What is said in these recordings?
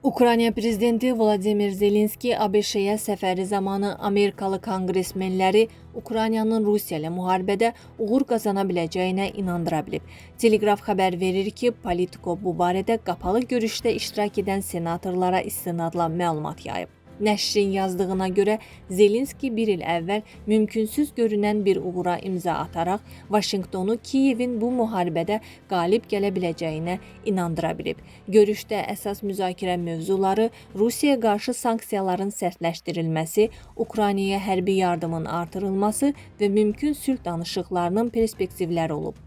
Ukrayna prezidenti Vladimir Zelenski ABŞ-yə səfəri zamanı Amerikalı konqresmenləri Ukraynanın Rusiya ilə müharibədə uğur qazana biləcəyinə inandıra bilib. Telegraf xəbər verir ki, Politico bu barədə qapalı görüşdə iştirak edən senatorlara istinadla məlumat yayıb. Nəşrin yazdığına görə Zelenski bir il əvvəl mümkünsüz görünən bir uğura imza ataraq Vaşinqtonu Kiyevin bu müharibədə qalib gələ biləcəyinə inandıra bilib. Görüşdə əsas müzakirə mövzuları Rusiyaya qarşı sanksiyaların sərtləşdirilməsi, Ukraynaya hərbi yardımın artırılması və mümkün sülh danışıqlarının perspektivləri olub.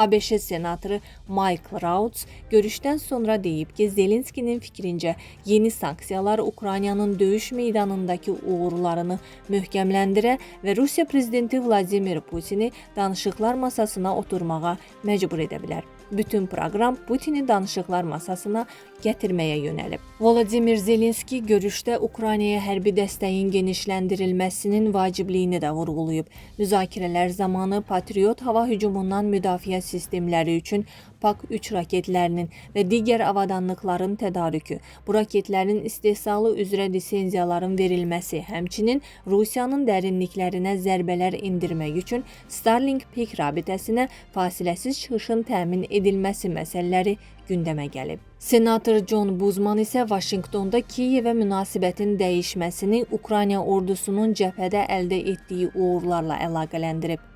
ABŞ senatoru Michael Rauts görüşdən sonra deyib ki, Zelenskinin fikrincə yeni sanksiyalar Ukraynanın döyüş meydanındakı uğurlarını möhkəmləndirə və Rusiya prezidenti Vladimir Putini danışıqlar masasına oturmağa məcbur edə bilər. Bütün proqram Putini danışıqlar masasına gətirməyə yönəlib. Vladimir Zelenski görüşdə Ukraynaya hərbi dəstəyin genişləndirilməsinin vacibliyini də vurğulayıb. Müzakirələr zamanı Patriot hava hücumundan müdafiə sistemləri üçün PAK-3 raketlərinin və digər avadanlıqların tədarükü, bu raketlərin istehsalı üzrə lisenziyaların verilməsi, həmçinin Rusiyanın dərinliklərinə zərbələr indirmək üçün Starlink pik rabitəsinə fasiləsiz çıxışın təmin edilməsi məsələləri gündəmə gəlib. Senator John Buzman isə Vaşinqtonda Kiyevə münasibətin dəyişməsini Ukrayna ordusunun cəbhədə əldə etdiyi uğurlarla əlaqələndirib.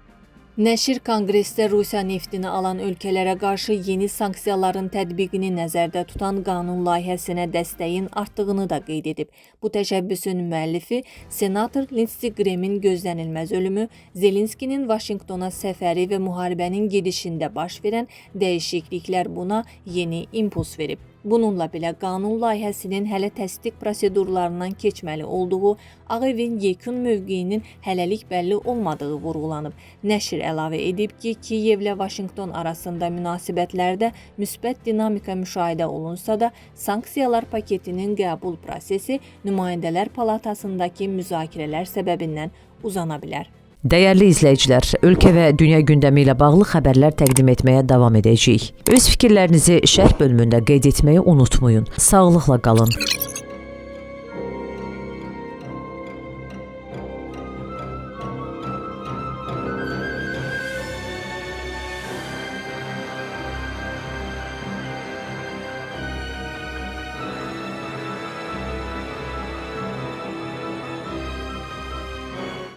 Nəşr Konqresdə Rusiya neftini alan ölkələrə qarşı yeni sanksiyaların tətbiqini nəzərdə tutan qanun layihəsinə dəstəyin artdığını da qeyd edib. Bu təşəbbüsün müəllifi senator Lindsey Graham'in gözlənilməz ölümü, Zelenskinin Vaşinqtona səfəri və müharibənin gedişində baş verən dəyişikliklər buna yeni impuls verib. Bununla belə qanun layihəsinin hələ təsdiq prosedurlarından keçməli olduğu, Ağ Evin yekun mövqeyinin hələlik bəlli olmadığı vurğulanıb. Nəşr əlavə edib ki, Kiyevlə Vaşinqton arasında münasibətlərdə müsbət dinamika müşahidə olunsa da, sanksiyalar paketinin qəbul prosesi Nümayəndələr Palatasındakı müzakirələr səbəbindən uzana bilər. Dəyərli izləyicilər, ölkə və dünya gündəmi ilə bağlı xəbərlər təqdim etməyə davam edəcəyik. Öz fikirlərinizi şərh bölümündə qeyd etməyi unutmayın. Sağlıqla qalın.